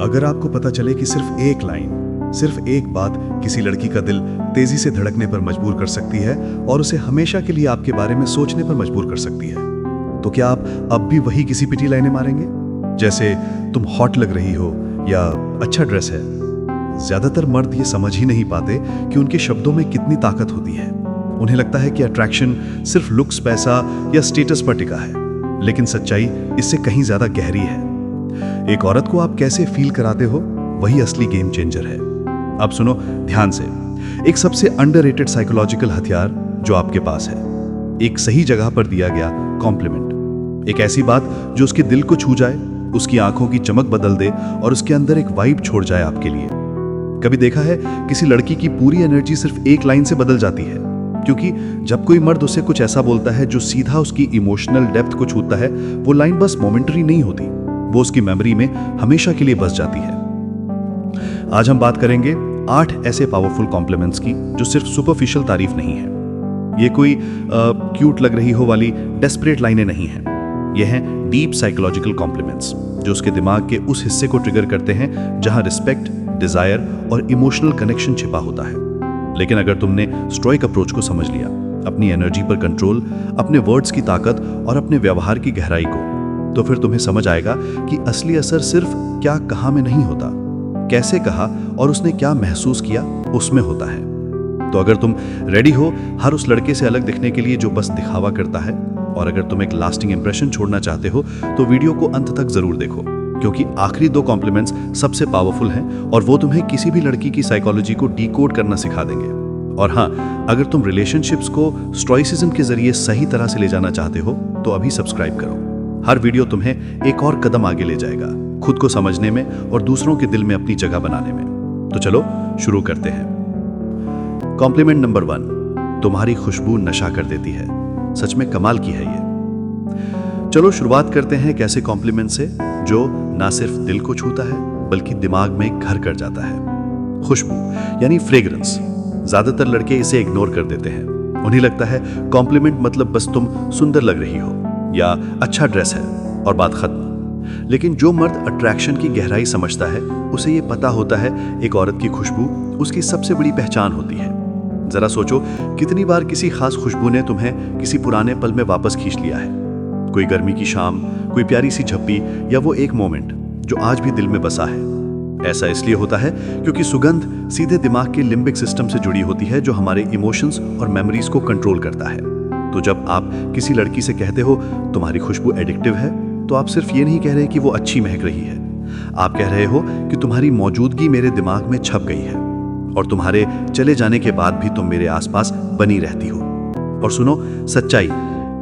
अगर आपको पता चले कि सिर्फ एक लाइन, सिर्फ एक बात किसी लड़की का दिल तेजी से धड़कने पर मजबूर कर सकती है और उसे हमेशा के लिए आपके बारे में सोचने पर मजबूर कर सकती है, तो क्या आप अब भी वही किसी पिटी लाइनें मारेंगे? जैसे तुम हॉट लग रही हो या अच्छा ड्रेस है। ज्यादातर मर्द ये समझ ही नहीं पाते कि उनके शब्दों में कितनी ताकत होती है। उन्हें लगता है कि अट्रैक्शन सिर्फ लुक्स, पैसा या स्टेटस पर टिका है, लेकिन सच्चाई इससे कहीं ज्यादा गहरी है। एक औरत को आप कैसे फील कराते हो, वही असली गेम चेंजर है। अब सुनो ध्यान से, एक सबसे अंडररेटेड साइकोलॉजिकल हथियार जो आपके पास है, एक सही जगह पर दिया गया कॉम्प्लीमेंट। एक ऐसी बात जो उसके दिल को छू जाए, उसकी आंखों की चमक बदल दे और उसके अंदर एक वाइब छोड़ जाए आपके लिए। कभी देखा है किसी लड़की की पूरी एनर्जी सिर्फ एक लाइन से बदल जाती है, क्योंकि जब कोई मर्द उसे कुछ ऐसा बोलता है जो सीधा उसकी इमोशनल डेप्थ को छूता है, वो लाइन बस मोमेंटरी नहीं होती, वो उसकी मेमोरी में हमेशा के लिए बस जाती है। आज हम बात करेंगे 8 ऐसे पावरफुल कॉम्प्लीमेंट्स की जो सिर्फ सुपरफिशियल तारीफ नहीं है। ये कोई क्यूट लग रही हो वाली डेस्परेट लाइनें नहीं हैं। ये हैं डीप साइकोलॉजिकल कॉम्प्लीमेंट्स जो उसके दिमाग के उस हिस्से को ट्रिगर करते हैं जहां रिस्पेक्ट, डिजायर और इमोशनल कनेक्शन छिपा होता है। लेकिन अगर तुमने स्टोइक अप्रोच को समझ लिया, अपनी एनर्जी पर कंट्रोल, अपने वर्ड्स की ताकत और अपने व्यवहार की गहराई को, तो फिर तुम्हें समझ आएगा कि असली असर सिर्फ क्या कहा में नहीं होता, कैसे कहा और उसने क्या महसूस किया उसमें होता है। तो अगर तुम रेडी हो हर उस लड़के से अलग दिखने के लिए जो बस दिखावा करता है, और अगर तुम एक लास्टिंग इंप्रेशन छोड़ना चाहते हो, तो वीडियो को अंत तक जरूर देखो, क्योंकि आखिरी 2 कॉम्प्लीमेंट्स सबसे पावरफुल हैं और वो तुम्हें किसी भी लड़की की साइकोलॉजी को डीकोड करना सिखा देंगे। और हाँ, अगर तुम रिलेशनशिप्स को स्टोइसिज्म के जरिए सही तरह से ले जाना चाहते हो, तो अभी सब्सक्राइब करो। हर वीडियो तुम्हें एक और कदम आगे ले जाएगा, खुद को समझने में और दूसरों के दिल में अपनी जगह बनाने में। तो चलो शुरू करते हैं। कॉम्प्लीमेंट नंबर 1, तुम्हारी खुशबू नशा कर देती है। सच में कमाल की है ये। चलो शुरुआत करते हैं एक ऐसे कॉम्प्लीमेंट से जो ना सिर्फ दिल को छूता है बल्कि दिमाग में घर कर जाता है। खुशबू यानी फ्रेग्रेंस। ज्यादातर लड़के इसे इग्नोर कर देते हैं। उन्हें लगता है कॉम्प्लीमेंट मतलब बस तुम सुंदर लग रही हो या अच्छा ड्रेस है और बात खत्म। लेकिन जो मर्द अट्रैक्शन की गहराई समझता है, उसे ये पता होता है एक औरत की खुशबू उसकी सबसे बड़ी पहचान होती है। जरा सोचो कितनी बार किसी खास खुशबू ने तुम्हें किसी पुराने पल में वापस खींच लिया है। कोई गर्मी की शाम, कोई प्यारी सी झप्पी या वो एक मोमेंट जो आज भी दिल में बसा है। ऐसा इसलिए होता है क्योंकि सुगंध सीधे दिमाग के लिम्बिक सिस्टम से जुड़ी होती है जो हमारे इमोशंस और मेमोरीज को कंट्रोल करता है। तो जब आप किसी लड़की से कहते हो तुम्हारी खुशबू एडिक्टिव है, तो आप सिर्फ ये नहीं कह रहे कि वो अच्छी महक रही है, आप कह रहे हो कि तुम्हारी मौजूदगी मेरे दिमाग में छप गई है और तुम्हारे चले जाने के बाद भी तुम मेरे आसपास बनी रहती हो। और सुनो सच्चाई,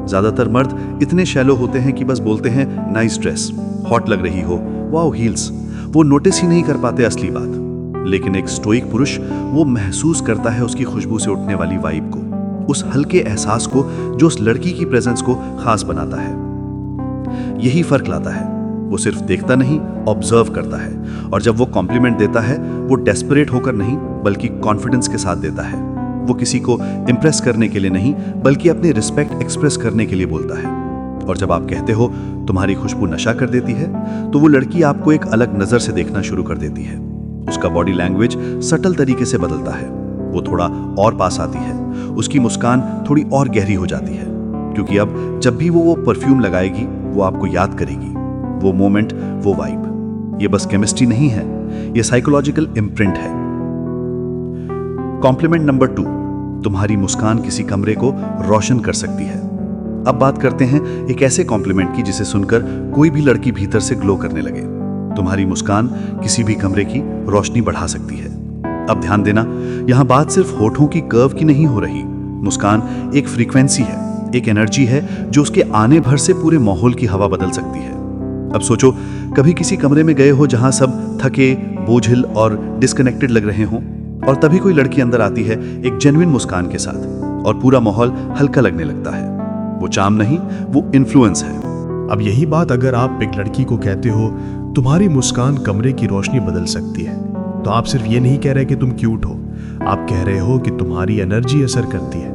ज्यादातर मर्द इतने शैलो होते हैं कि बस बोलते हैं नाइस ड्रेस, हॉट लग रही हो, वाओ हील्स। वो नोटिस ही नहीं कर पाते असली बात। लेकिन एक स्टोइक पुरुष वो महसूस करता है उसकी खुशबू से उठने वाली वाइब को, उस हल्के एहसास को जो उस लड़की की प्रेजेंस को खास बनाता है। यही फर्क लाता है। वो सिर्फ देखता नहीं, ऑब्जर्व करता है। और जब वो कॉम्प्लीमेंट देता है, वो डेस्परेट होकर नहीं बल्कि कॉन्फिडेंस के साथ देता है। वो किसी को इम्प्रेस करने के लिए नहीं बल्कि अपने रिस्पेक्ट एक्सप्रेस करने के लिए बोलता है। और जब आप कहते हो तुम्हारी खुशबू नशा कर देती है, तो वो लड़की आपको एक अलग नजर से देखना शुरू कर देती है। उसका बॉडी लैंग्वेज सटल तरीके से बदलता है। वो थोड़ा और पास आती है, उसकी मुस्कान थोड़ी और गहरी हो जाती है, क्योंकि अब जब भी वो परफ्यूम लगाएगी, वो आपको याद करेगी। वो मोमेंट, वो वाइब। ये बस केमिस्ट्री नहीं है, ये साइकोलॉजिकल इम्प्रिंट है। कॉम्प्लीमेंट नंबर 2, तुम्हारी मुस्कान किसी कमरे को रोशन कर सकती है। अब बात करते हैं एक ऐसे कॉम्प्लीमेंट की जिसे सुनकर कोई भी लड़की भीतर से ग्लो करने लगे। तुम्हारी मुस्कान किसी भी कमरे की रोशनी बढ़ा सकती है। अब ध्यान देना, यहां बात सिर्फ होठों की कर्व की नहीं हो रही। मुस्कान एक फ्रीक्वेंसी है, एक एनर्जी है जो उसके आने भर से पूरे माहौल की हवा बदल सकती है। अब सोचो कभी किसी कमरे में गए हो जहां सब थके, बोझिल और डिस्कनेक्टेड लग रहे हों, और तभी कोई लड़की अंदर आती है एक जेन्युइन मुस्कान के साथ और पूरा माहौल हल्का लगने लगता है। वो चार्म नहीं, वो इन्फ्लुएंस है। अब यही बात अगर आप एक लड़की को कहते हो तुम्हारी मुस्कान कमरे की रोशनी बदल सकती है, तो आप सिर्फ ये नहीं कह रहे कि तुम क्यूट हो, आप कह रहे हो कि तुम्हारी एनर्जी असर करती है।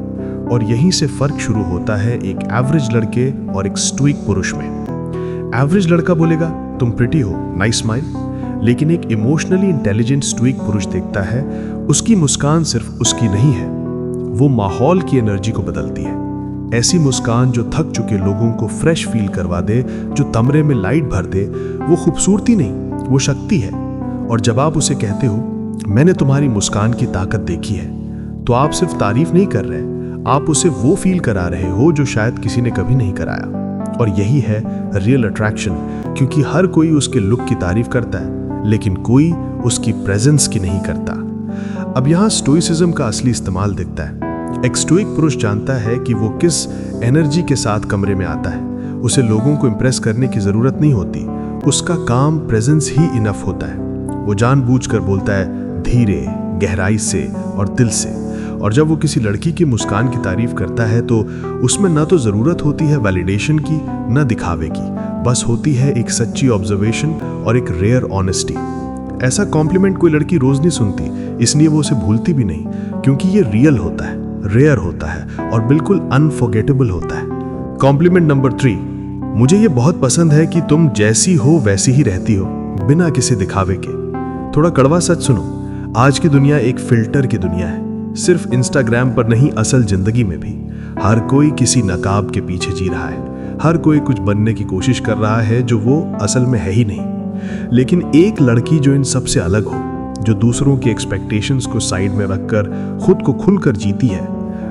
और यहीं से फर्क शुरू होता है एक एवरेज लड़के और एक स्टोइक पुरुष में। एवरेज लड़का बोलेगा तुम प्रिटी हो, नाइस स्माइल। लेकिन एक इमोशनली इंटेलिजेंट स्टोइक पुरुष देखता है उसकी मुस्कान सिर्फ उसकी नहीं है, वो माहौल की एनर्जी को बदलती है। ऐसी मुस्कान जो थक चुके लोगों को फ्रेश फील करवा दे, जो कमरे में लाइट भर दे, वो खूबसूरती नहीं, वो शक्ति है। और जब आप उसे कहते हो मैंने तुम्हारी मुस्कान की ताकत देखी है, तो आप सिर्फ तारीफ नहीं कर रहे, आप उसे वो फील करा रहे हो जो शायद किसी ने कभी नहीं कराया। और यही है रियल अट्रैक्शन, क्योंकि हर कोई उसके लुक की तारीफ करता है, लेकिन कोई उसकी प्रेजेंस की नहीं करता। अब यहाँ स्टोइसिज्म का असली इस्तेमाल दिखता है। एक स्टोइक पुरुष जानता है कि वो किस एनर्जी के साथ कमरे में आता है। उसे लोगों को इम्प्रेस करने की जरूरत नहीं होती, उसका काम प्रेजेंस ही इनफ होता है। वो जानबूझकर बोलता है धीरे, गहराई से और दिल से। और जब वो किसी लड़की की मुस्कान की तारीफ करता है तो उसमें न तो जरूरत होती है वैलिडेशन की, न दिखावे की, बस होती है एक सच्ची ऑब्जर्वेशन और एक रेयर ऑनेस्टी। ऐसा कॉम्प्लीमेंट कोई लड़की रोज नहीं सुनती, इसलिए वो उसे भूलती भी नहीं, क्योंकि ये रियल होता है, रेयर होता है और बिल्कुल अनफॉरगेटेबल होता है। कॉम्प्लीमेंट नंबर 3, मुझे ये बहुत पसंद है कि तुम जैसी हो वैसी ही रहती हो, बिना किसी दिखावे के। थोड़ा कड़वा सच सुनो, आज की दुनिया एक फिल्टर की दुनिया है। सिर्फ इंस्टाग्राम पर नहीं, असल जिंदगी में भी हर कोई किसी नकाब के पीछे जी रहा है। हर कोई कुछ बनने की कोशिश कर रहा है जो वो असल में है ही नहीं। लेकिन एक लड़की जो इन सबसे अलग हो, जो दूसरों की एक्सपेक्टेशंस को साइड में रखकर खुद को खुलकर जीती है,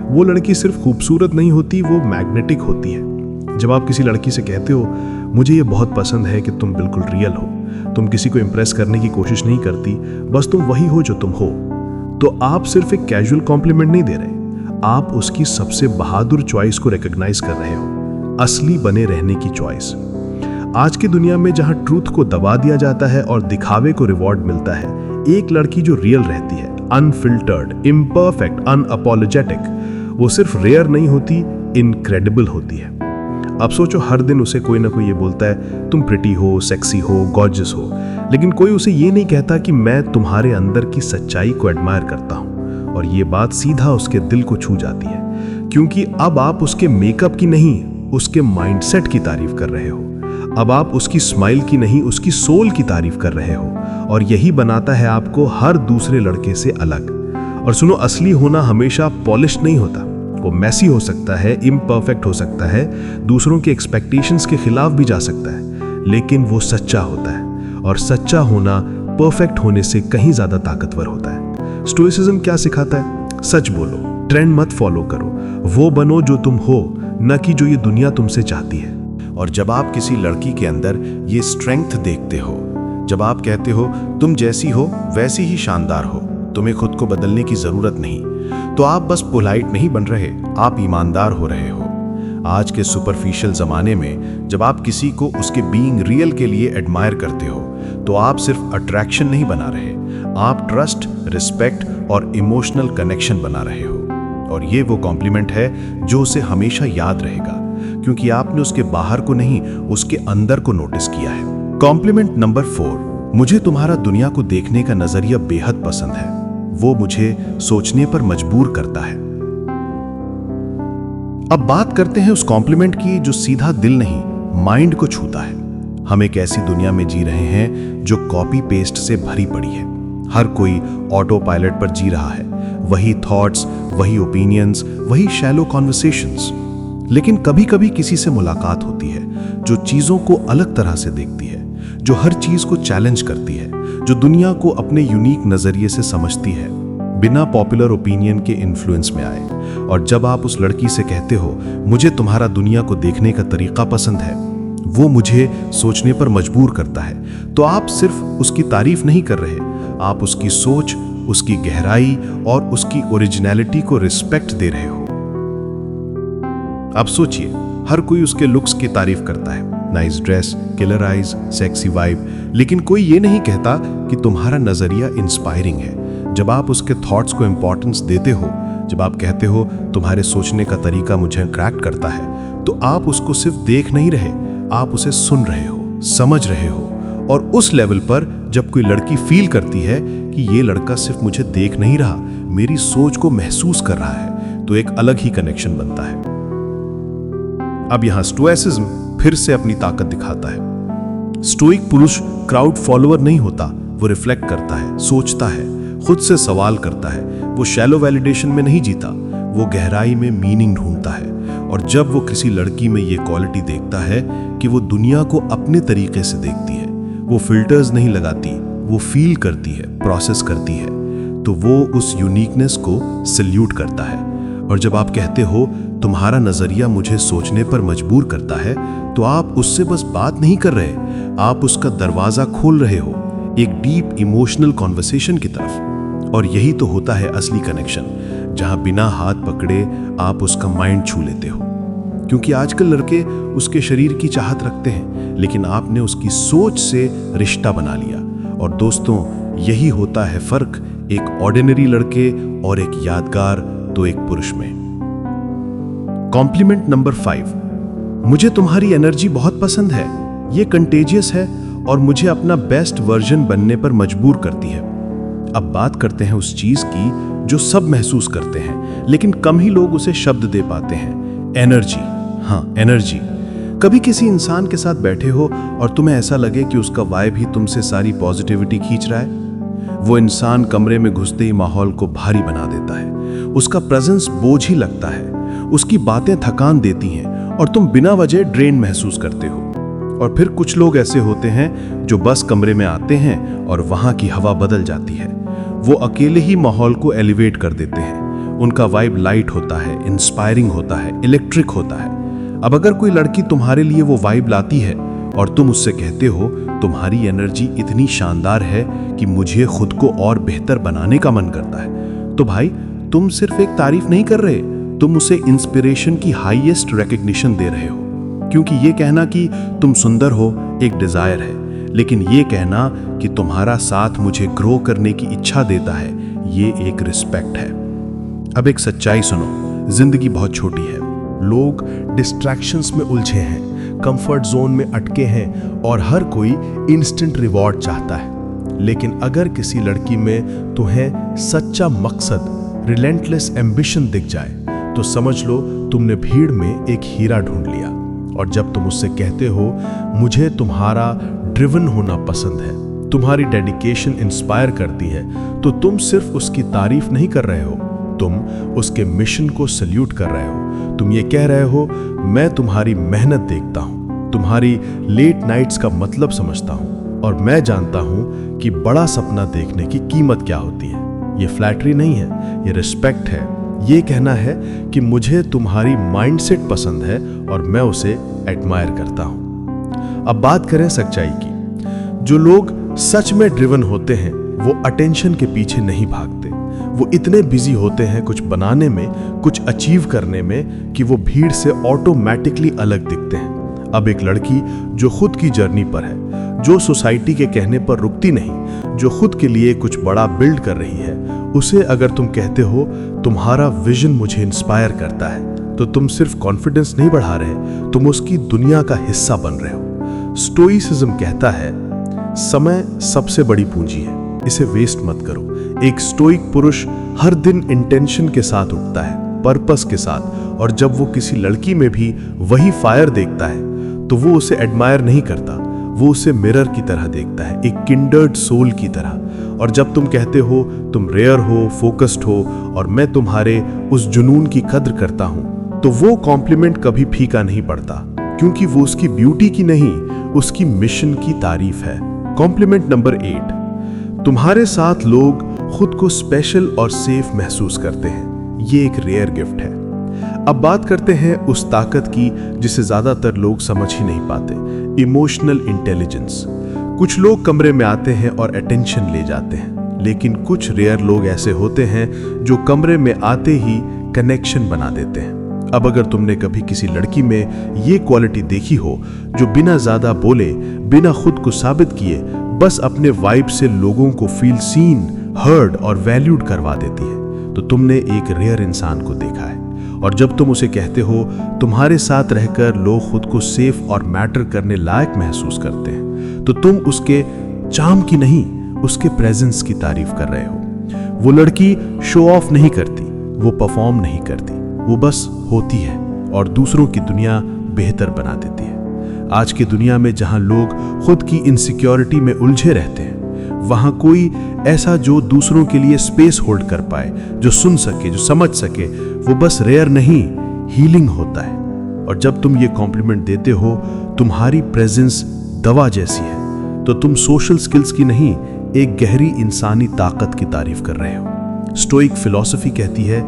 वो लड़की सिर्फ खूबसूरत नहीं होती, वो मैग्नेटिक होती है। जब आप किसी लड़की से कहते हो मुझे ये बहुत पसंद है कि तुम बिल्कुल रियल हो, तुम किसी को इम्प्रेस करने की कोशिश नहीं करती, बस तुम वही हो जो तुम हो, तो आप सिर्फ एक कैजुअल कॉम्प्लीमेंट नहीं दे रहे, आप उसकी सबसे बहादुर चॉइस को रिकॉग्नाइज कर रहे हो, असली बने रहने की चॉइस। आज की दुनिया में जहां ट्रूथ को दबा दिया जाता है और दिखावे को रिवॉर्ड मिलता है, एक लड़की जो रियल रहती है, अनफिल्टर्ड, इम्परफेक्ट, अनअपोलोजेटिक, वो सिर्फ रेयर नहीं होती, इनक्रेडिबल होती है। अब सोचो, हर दिन उसे कोई ना कोई ये बोलता है तुम प्रिटी हो, सेक्सी हो, गॉर्जियस हो, लेकिन कोई उसे ये नहीं कहता कि मैं तुम्हारे अंदर की सच्चाई को एडमायर करता हूं। और ये बात सीधा उसके दिल को छू जाती है, क्योंकि अब आप उसके मेकअप की नहीं, उसके माइंडसेट की तारीफ कर रहे हो। अब आप उसकी स्माइल की नहीं, उसकी सोल की तारीफ कर रहे हो। और यही बनाता है आपको हर दूसरे लड़के से अलग। और सुनो, असली होना हमेशा पॉलिश नहीं होता, वो मैसी हो सकता है, इम्परफेक्ट हो सकता है, दूसरों के एक्सपेक्टेशंस के खिलाफ भी जा सकता है, लेकिन वो सच्चा होता है। और सच्चा होना परफेक्ट होने से कहीं ज्यादा ताकतवर होता है। स्टोइसिज्म क्या सिखाता है? सच बोलो, ट्रेंड मत फॉलो करो, वो बनो जो तुम हो, न कि जो ये दुनिया तुमसे चाहती है। और जब आप किसी लड़की के अंदर ये स्ट्रेंथ देखते हो, जब आप कहते हो तुम जैसी हो वैसी ही शानदार हो, तुम्हें खुद को बदलने की जरूरत नहीं, तो आप बस पोलाइट नहीं बन रहे, आप ईमानदार हो रहे हो। आज के सुपरफिशियल जमाने में जब आप किसी को उसके बीइंग रियल के लिए एडमायर करते हो, तो आप सिर्फ अट्रैक्शन नहीं बना रहे, आप ट्रस्ट, रिस्पेक्ट और इमोशनल कनेक्शन बना रहे हो। और ये वो कॉम्प्लीमेंट है जो उसे हमेशा याद रहेगा, क्योंकि आपने उसके बाहर को नहीं, उसके अंदर को नोटिस किया है। कॉम्प्लीमेंट नंबर 4, मुझे तुम्हारा दुनिया को देखने का नजरिया बेहद पसंद है, वो मुझे सोचने पर मजबूर करता है। अब बात करते हैं उस कॉम्प्लीमेंट की जो सीधा दिल नहीं, माइंड को छूता है। हम एक ऐसी दुनिया में जी रहे हैं जो कॉपी पेस्ट से भरी पड़ी है। हर कोई ऑटो पायलट पर जी रहा है, वही थॉट्स, वही ओपिनियंस, वही शैलो कॉन्वर्सेशंस। लेकिन कभी कभी किसी से मुलाकात होती है जो चीजों को अलग तरह से देखती है, जो हर चीज को चैलेंज करती है, जो दुनिया को अपने यूनिक नजरिए से समझती है, बिना पॉपुलर ओपिनियन के इन्फ्लुएंस में आए। और जब आप उस लड़की से कहते हो मुझे तुम्हारा दुनिया को देखने का तरीका पसंद है, वो मुझे सोचने पर मजबूर करता है, तो आप सिर्फ उसकी तारीफ नहीं कर रहे, आप उसकी सोच, उसकी गहराई और उसकी ओरिजिनलिटी को रिस्पेक्ट दे रहे हो। अब सोचिए, हर कोई उसके लुक्स की तारीफ करता है, nice dress, killer eyes, sexy vibe, लेकिन कोई ये नहीं कहता कि तुम्हारा नजरिया इंस्पायरिंग है। जब आप उसके थॉट्स को इंपॉर्टेंस देते हो, जब आप कहते हो तुम्हारे सोचने का तरीका मुझे अट्रैक्ट करता है, तो आप उसको सिर्फ देख नहीं रहे, आप उसे सुन रहे हो, समझ रहे हो। और उस लेवल पर जब कोई लड़की फील करती है कि ये लड़का सिर्फ मुझे देख नहीं रहा, मेरी सोच को महसूस कर रहा है, तो एक अलग ही कनेक्शन बनता है। अब यहां स्टोइसिज्म फिर से अपनी ताकत दिखाता है। स्टोइक पुरुष क्राउड फॉलोअर नहीं होता, वो रिफ्लेक्ट करता है, सोचता है, खुद से सवाल करता है। वो शैलो वैलिडेशन में नहीं जीता, वो गहराई में मीनिंग ढूंढता है। और जब वो किसी लड़की में ये क्वालिटी देखता है कि वो दुनिया को अपने तरीके से देखती है, वो फिल्टर्स नहीं लगाती, वो फील करती है, प्रोसेस करती है, तो वो उस यूनिकनेस को सल्यूट करता है। और जब आप कहते हो तुम्हारा नजरिया मुझे सोचने पर मजबूर करता है, तो आप उससे बस बात नहीं कर रहे, आप उसका दरवाजा खोल रहे हो एक डीप इमोशनल कॉन्वर्सेशन की तरफ। और यही तो होता है असली कनेक्शन, जहां बिना हाथ पकड़े आप उसका माइंड छू लेते हो। क्योंकि आजकल लड़के उसके शरीर की चाहत रखते हैं, लेकिन आपने उसकी सोच से रिश्ता बना लिया। और दोस्तों, यही होता है फर्क एक ऑर्डिनरी लड़के और एक यादगार तो एक पुरुष में। कॉम्प्लीमेंट नंबर 5, मुझे तुम्हारी एनर्जी बहुत पसंद है, ये कंटेजियस है और मुझे अपना बेस्ट वर्जन बनने पर मजबूर करती है। अब बात करते हैं उस चीज की जो सब महसूस करते हैं, लेकिन कम ही लोग उसे शब्द दे पाते हैं। एनर्जी। हाँ, एनर्जी। कभी किसी इंसान के साथ बैठे हो और तुम्हें ऐसा लगे कि उसका वाइब ही तुमसे सारी पॉजिटिविटी खींच रहा है। वो इंसान कमरे में घुसते ही माहौल को भारी बना देता है, उसका प्रेजेंस बोझ ही लगता है, उसकी बातें थकान देती हैं और तुम बिना वजह ड्रेन महसूस करते हो। और फिर कुछ लोग ऐसे होते हैं जो बस कमरे में आते हैं और वहां की हवा बदल जाती है। वो अकेले ही माहौल को एलिवेट कर देते हैं। उनका वाइब लाइट होता है, इंस्पायरिंग होता है, इलेक्ट्रिक होता है। अब अगर कोई लड़की तुम्हारे लिए वो वाइब लाती है और तुम उससे कहते हो तुम्हारी एनर्जी इतनी शानदार है कि मुझे खुद को और बेहतर बनाने का मन करता है, तो भाई तुम सिर्फ एक तारीफ नहीं कर रहे, तुम उसे इंस्पिरेशन की हाईएस्ट रिकॉग्निशन दे रहे हो। क्योंकि ये कहना कि तुम सुंदर हो एक डिजायर है, लेकिन ये कहना कि तुम्हारा साथ मुझे ग्रो करने की इच्छा देता है, ये एक रिस्पेक्ट है। अब एक सच्चाई सुनो, जिंदगी बहुत छोटी है। लोग डिस्ट्रैक्शंस में उलझे हैं, कंफर्ट जोन में अटके हैं और हर कोई इंस्टेंट रिवॉर्ड चाहता है। लेकिन अगर किसी लड़की में तुम्हें सच्चा मकसद, रिलेंटलेस एम्बिशन दिख जाए, तो समझ लो तुमने भीड़ में एक हीरा ढूंढ लिया। और जब तुम उससे कहते हो मुझे तुम्हारा ड्रिवन होना पसंद है, तुम्हारी डेडिकेशन इंस्पायर करती है, तो तुम सिर्फ उसकी तारीफ नहीं कर रहे हो, तुम उसके मिशन को सल्यूट कर रहे हो। तुम ये कह रहे हो मैं तुम्हारी मेहनत देखता हूं, तुम्हारी लेट नाइट्स का मतलब समझता हूं और मैं जानता हूं कि बड़ा सपना देखने की कीमत क्या होती है। ये फ्लैटरी नहीं है, ये रिस्पेक्ट है। ये कहना है कि मुझे तुम्हारी माइंडसेट पसंद है और मैं उसे एडमायर करता हूं। अब बात करें सच्चाई की। जो लोग सच में ड्रिवन होते हैं वो अटेंशन के पीछे नहीं भागते। वो इतने बिजी होते हैं कुछ बनाने में, कुछ अचीव करने में, कि वो भीड़ से ऑटोमेटिकली अलग दिखते हैं। अब एक लड़की जो खुद की जर्नी पर है, जो सोसाइटी के कहने पर रुकती नहीं, जो खुद के लिए कुछ बड़ा बिल्ड कर रही है, उसे अगर तुम कहते हो तुम्हारा विजन मुझे इंस्पायर करता है, तो तुम सिर्फ कॉन्फिडेंस नहीं बढ़ा रहे, तुम उसकी दुनिया का हिस्सा बन रहे हो। स्टोइसिज्म कहता है समय सबसे बड़ी पूंजी है, इसे वेस्ट मत करो। एक स्टोइक पुरुष हर दिन इंटेंशन के साथ उठता है, पर्पस के साथ, और जब वो किसी लड़की में भी वही फायर देखता है तो वो उसे एडमायर नहीं करता, वो उसे मिरर की तरह देखता है, एक किंडर्ड सोल की तरह। और जब तुम कहते हो तुम रेयर हो, फोकस्ड हो और मैं तुम्हारे उस जुनून की कद्र करता हूं, तो वो कॉम्प्लीमेंट कभी फीका नहीं पड़ता, क्योंकि वो उसकी ब्यूटी की नहीं, उसकी मिशन की तारीफ है। कॉम्प्लीमेंट नंबर 8, तुम्हारे साथ लोग खुद को स्पेशल और सेफ महसूस करते हैं। ये एक रेयर गिफ्ट है। अब बात करते हैं उस ताकत की जिसे ज्यादातर लोग समझ ही नहीं पाते, इमोशनल इंटेलिजेंस। कुछ लोग कमरे में आते हैं और अटेंशन ले जाते हैं, लेकिन कुछ रेयर लोग ऐसे होते हैं जो कमरे में आते ही कनेक्शन बना देते हैं। अब अगर तुमने कभी किसी लड़की में ये क्वालिटी देखी हो जो बिना ज्यादा बोले, बिना खुद को साबित किए, बस अपने वाइब से लोगों को फील सीन, हर्ड और वैल्यूड करवा देती है, तो तुमने एक रेयर इंसान को देखा है। और जब तुम उसे कहते हो तुम्हारे साथ रहकर लोग खुद को सेफ और मैटर करने लायक महसूस करते हैं, तो तुम उसके चार्म की नहीं, उसके प्रेजेंस की तारीफ कर रहे हो। वो लड़की शो ऑफ नहीं करती, वो परफॉर्म नहीं करती, वो बस होती है और दूसरों की दुनिया बेहतर बना देती है। आज की दुनिया में जहां लोग खुद की इनसिक्योरिटी में उलझे रहते हैं, वहां कोई ऐसा जो दूसरों के लिए स्पेस होल्ड कर पाए, जो सुन सके, जो समझ सके, वो बस रेयर नहीं, हीलिंग होता है। और जब तुम ये कॉम्प्लीमेंट देते हो, तुम्हारी प्रेजेंस दवा जैसी है, तो तुम सोशल स्किल्स की नहीं, एक गहरी इंसानी ताकत की तारीफ कर रहे हो। स्टोइक फिलॉसफी कहती है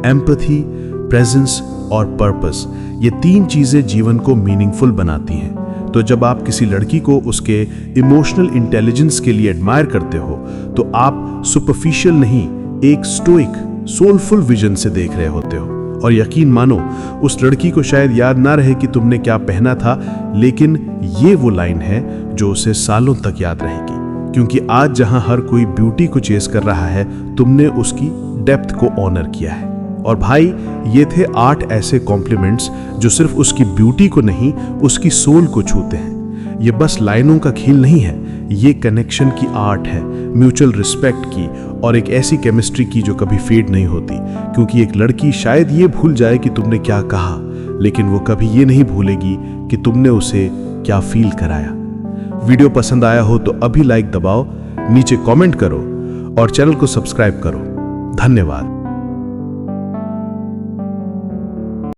एम्पैथी, प्रेजेंस और पर्पस, ये 3 चीजें जीवन को मीनिंगफुल बनाती हैं। तो जब आप किसी लड़की को उसके इमोशनल इंटेलिजेंस के लिए एडमायर करते हो, तो आप सुपरफिशियल नहीं, एक स्टोइक सोलफुल विजन से देख रहे होते हो। और यकीन मानो, उस लड़की को शायद याद ना रहे कि तुमने क्या पहना था, लेकिन ये वो लाइन है जो उसे सालों तक याद रहेगी। क्योंकि आज जहां हर कोई ब्यूटी को चेस कर रहा है, तुमने उसकी डेप्थ को ऑनर किया है। और भाई, ये थे 8 ऐसे कॉम्प्लीमेंट्स जो सिर्फ उसकी ब्यूटी को नहीं, उसकी सोल को छूते हैं। ये बस लाइनों का खेल नहीं है, ये कनेक्शन की आर्ट है, म्यूचुअल रिस्पेक्ट की, और एक ऐसी केमिस्ट्री की जो कभी फेड नहीं होती। क्योंकि एक लड़की शायद ये भूल जाए कि तुमने क्या कहा, लेकिन वो कभी ये नहीं भूलेगी कि तुमने उसे क्या फील कराया। वीडियो पसंद आया हो तो अभी लाइक दबाओ, नीचे कमेंट करो और चैनल को सब्सक्राइब करो। धन्यवाद।